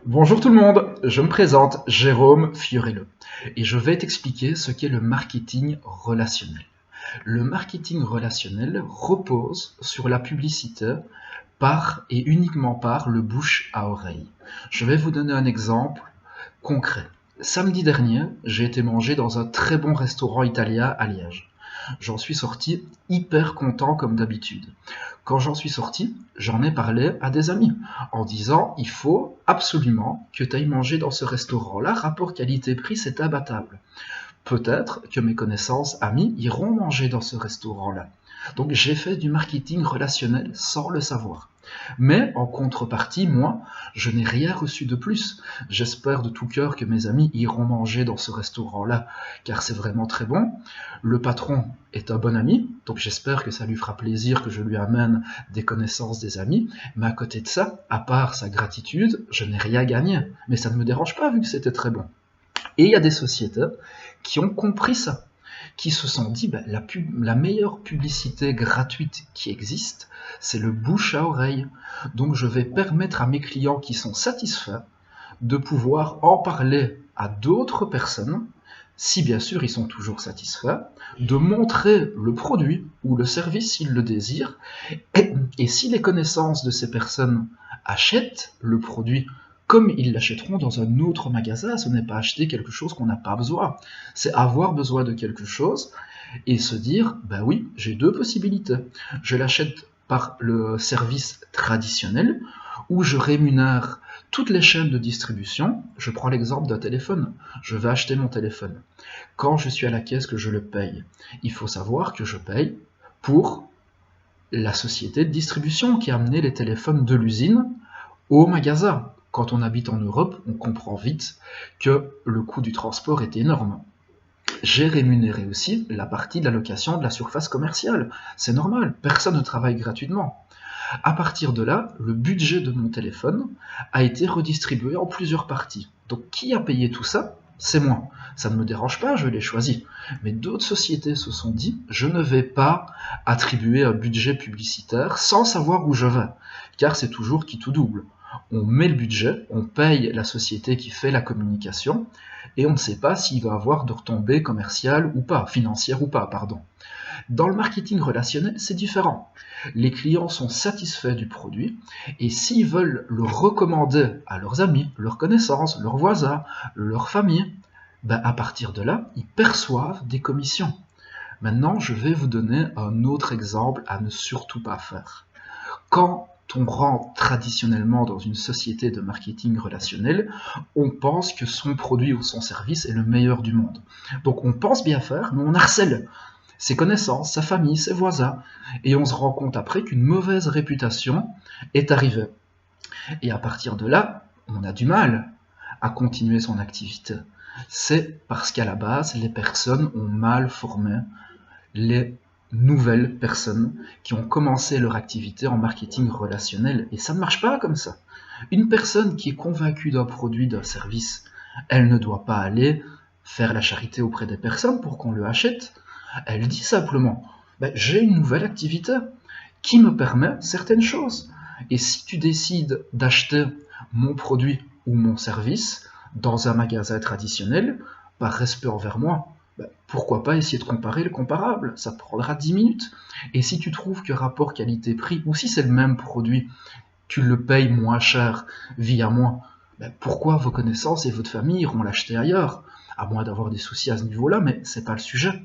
Bonjour tout le monde, je me présente Jérôme Fiorello et je vais t'expliquer ce qu'est le marketing relationnel. Le marketing relationnel repose sur la publicité par et uniquement par le bouche à oreille. Je vais vous donner un exemple concret. Samedi dernier, j'ai été manger dans un très bon restaurant italien à Liège. J'en suis sorti hyper content comme d'habitude. Quand j'en suis sorti, j'en ai parlé à des amis en disant il faut absolument que tu ailles manger dans ce restaurant-là, rapport qualité-prix, c'est imbattable. Peut-être que mes connaissances, amis, iront manger dans ce restaurant-là. Donc j'ai fait du marketing relationnel sans le savoir. Mais en contrepartie, moi, je n'ai rien reçu de plus. J'espère de tout cœur que mes amis iront manger dans ce restaurant-là, car c'est vraiment très bon. Le patron est un bon ami, donc j'espère que ça lui fera plaisir que je lui amène des connaissances des amis. Mais à côté de ça, à part sa gratitude, je n'ai rien gagné. Mais ça ne me dérange pas vu que c'était très bon. Et il y a des sociétés qui ont compris ça, qui se sont dit la meilleure publicité gratuite qui existe, c'est le bouche à oreille. Donc je vais permettre à mes clients qui sont satisfaits de pouvoir en parler à d'autres personnes, si bien sûr ils sont toujours satisfaits, de montrer le produit ou le service s'ils le désirent, et si les connaissances de ces personnes achètent le produit comme ils l'achèteront dans un autre magasin, ce n'est pas acheter quelque chose qu'on n'a pas besoin, c'est avoir besoin de quelque chose et se dire, ben oui, j'ai deux possibilités. Je l'achète par le service traditionnel, où je rémunère toutes les chaînes de distribution. Je prends l'exemple d'un téléphone. Je vais acheter mon téléphone. Quand je suis à la caisse que je le paye, il faut savoir que je paye pour la société de distribution qui a amené les téléphones de l'usine au magasin. Quand on habite en Europe, on comprend vite que le coût du transport est énorme. J'ai rémunéré aussi la partie de la location de la surface commerciale. C'est normal, personne ne travaille gratuitement. À partir de là, le budget de mon téléphone a été redistribué en plusieurs parties. Donc qui a payé tout ça? C'est moi. Ça ne me dérange pas, je l'ai choisi. Mais d'autres sociétés se sont dit, je ne vais pas attribuer un budget publicitaire sans savoir où je vais, car c'est toujours qui tout double. On met le budget, on paye la société qui fait la communication, et on ne sait pas s'il va avoir de retombées commerciales ou pas, financières ou pas, pardon. Dans le marketing relationnel, c'est différent. Les clients sont satisfaits du produit et s'ils veulent le recommander à leurs amis, leurs connaissances, leurs voisins, leur famille, à partir de là, ils perçoivent des commissions. Maintenant, je vais vous donner un autre exemple à ne surtout pas faire. Quand on rentre traditionnellement dans une société de marketing relationnel, on pense que son produit ou son service est le meilleur du monde. Donc on pense bien faire, mais on harcèle ses connaissances, sa famille, ses voisins, et on se rend compte après qu'une mauvaise réputation est arrivée. Et à partir de là, on a du mal à continuer son activité. C'est parce qu'à la base, les personnes ont mal formé les nouvelles personnes qui ont commencé leur activité en marketing relationnel. Et ça ne marche pas comme ça. Une personne qui est convaincue d'un produit, d'un service, elle ne doit pas aller faire la charité auprès des personnes pour qu'on le achète. Elle dit simplement, j'ai une nouvelle activité qui me permet certaines choses. Et si tu décides d'acheter mon produit ou mon service dans un magasin traditionnel, par respect envers moi, pourquoi pas essayer de comparer le comparable? Ça prendra 10 minutes. Et si tu trouves que rapport qualité-prix, ou si c'est le même produit, tu le payes moins cher via moi, pourquoi vos connaissances et votre famille iront l'acheter ailleurs? À moins d'avoir des soucis à ce niveau-là, mais c'est pas le sujet.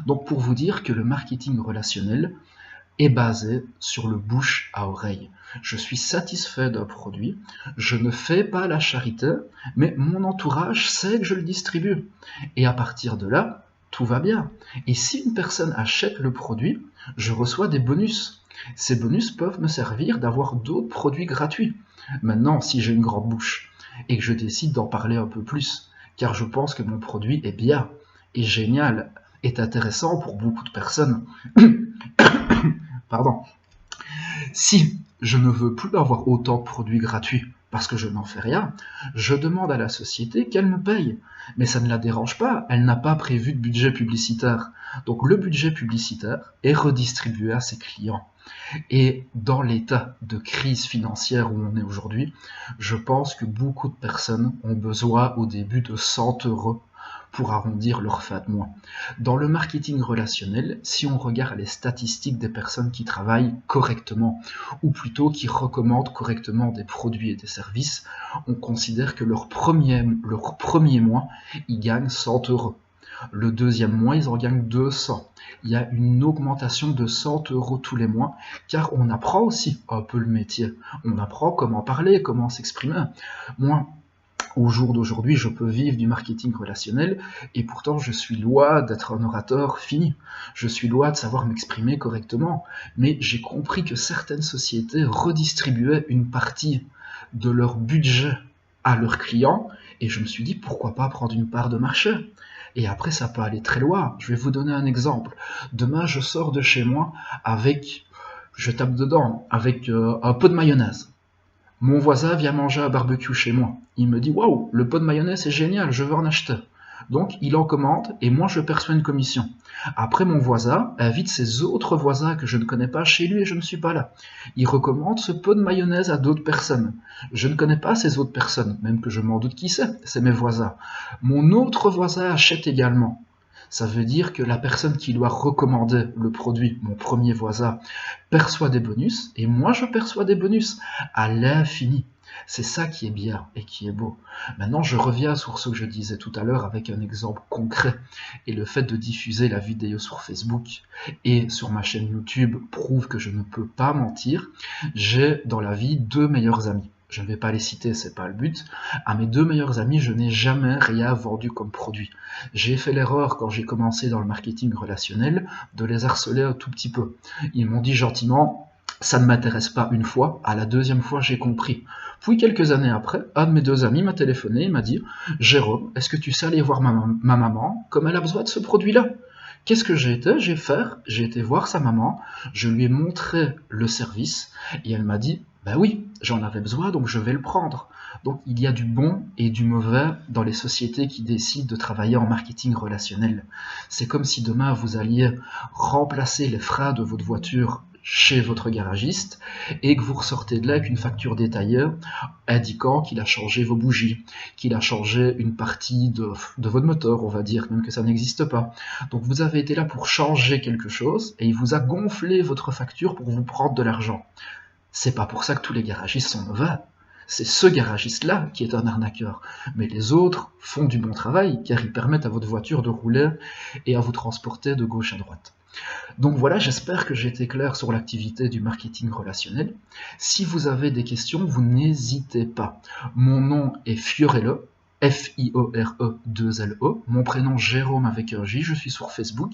Donc pour vous dire que le marketing relationnel est basé sur le bouche à oreille. Je suis satisfait d'un produit, je ne fais pas la charité, mais mon entourage sait que je le distribue. Et à partir de là, tout va bien. Et si une personne achète le produit, je reçois des bonus. Ces bonus peuvent me servir d'avoir d'autres produits gratuits. Maintenant, si j'ai une grande bouche et que je décide d'en parler un peu plus, car je pense que mon produit est bien, est génial, est intéressant pour beaucoup de personnes, pardon, si je ne veux plus avoir autant de produits gratuits parce que je n'en fais rien, je demande à la société qu'elle me paye. Mais ça ne la dérange pas, elle n'a pas prévu de budget publicitaire. Donc le budget publicitaire est redistribué à ses clients. Et dans l'état de crise financière où on est aujourd'hui, je pense que beaucoup de personnes ont besoin au début de 100 euros pour arrondir leur fin de mois. Dans le marketing relationnel, si on regarde les statistiques des personnes qui travaillent correctement, ou plutôt qui recommandent correctement des produits et des services, on considère que leur premier mois, ils gagnent 100 euros. Le deuxième mois, ils en gagnent 200. Il y a une augmentation de 100 euros tous les mois, car on apprend aussi un peu le métier. On apprend comment parler, comment s'exprimer. Moi, au jour d'aujourd'hui, je peux vivre du marketing relationnel et pourtant je suis loin d'être un orateur fini. Je suis loin de savoir m'exprimer correctement. Mais j'ai compris que certaines sociétés redistribuaient une partie de leur budget à leurs clients et je me suis dit pourquoi pas prendre une part de marché. Et après, ça peut aller très loin. Je vais vous donner un exemple. Demain, je sors de chez moi avec, je tape dedans, avec un pot de mayonnaise. Mon voisin vient manger un barbecue chez moi. Il me dit waouh, le pot de mayonnaise est génial, je veux en acheter. Donc il en commande et moi je perçois une commission. Après mon voisin invite ses autres voisins que je ne connais pas chez lui et je ne suis pas là. Il recommande ce pot de mayonnaise à d'autres personnes. Je ne connais pas ces autres personnes, même que je m'en doute qui c'est mes voisins. Mon autre voisin achète également. Ça veut dire que la personne qui doit recommander le produit, mon premier voisin, perçoit des bonus et moi je perçois des bonus à l'infini. C'est ça qui est bien et qui est beau. Maintenant, je reviens sur ce que je disais tout à l'heure avec un exemple concret. Et le fait de diffuser la vidéo sur Facebook et sur ma chaîne YouTube prouve que je ne peux pas mentir. J'ai dans la vie 2 meilleurs amis. Je ne vais pas les citer, c'est pas le but. À mes 2 meilleurs amis, je n'ai jamais rien vendu comme produit. J'ai fait l'erreur quand j'ai commencé dans le marketing relationnel de les harceler un tout petit peu. Ils m'ont dit gentiment, ça ne m'intéresse pas une fois, à la deuxième fois j'ai compris. Puis quelques années après, un de mes 2 amis m'a téléphoné et m'a dit « Jérôme, est-ce que tu sais aller voir ma maman comme elle a besoin de ce produit-là ?» Qu'est-ce que j'ai été? J'ai été voir sa maman, je lui ai montré le service et elle m'a dit « Ben oui, j'en avais besoin donc je vais le prendre ». Donc il y a du bon et du mauvais dans les sociétés qui décident de travailler en marketing relationnel. C'est comme si demain vous alliez remplacer les freins de votre voiture chez votre garagiste et que vous ressortez de là avec une facture détaillée indiquant qu'il a changé vos bougies, qu'il a changé une partie de votre moteur, on va dire, même que ça n'existe pas. Donc vous avez été là pour changer quelque chose et il vous a gonflé votre facture pour vous prendre de l'argent. C'est pas pour ça que tous les garagistes sont mauvais. C'est ce garagiste-là qui est un arnaqueur. Mais les autres font du bon travail car ils permettent à votre voiture de rouler et à vous transporter de gauche à droite. Donc voilà, j'espère que j'ai été clair sur l'activité du marketing relationnel. Si vous avez des questions, vous n'hésitez pas. Mon nom est Fiorello, Fiore2LE, mon prénom Jérôme avec un J, je suis sur Facebook.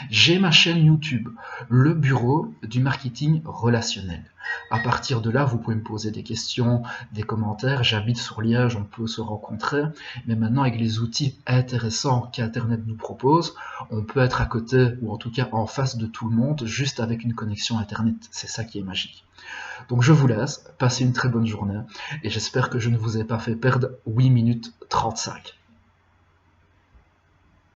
J'ai ma chaîne YouTube, le bureau du marketing relationnel. À partir de là, vous pouvez me poser des questions, des commentaires. J'habite sur Liège, on peut se rencontrer. Mais maintenant, avec les outils intéressants qu'Internet nous propose, on peut être à côté, ou en tout cas en face de tout le monde, juste avec une connexion Internet. C'est ça qui est magique. Donc je vous laisse, passez une très bonne journée, et j'espère que je ne vous ai pas fait perdre 8 minutes 35.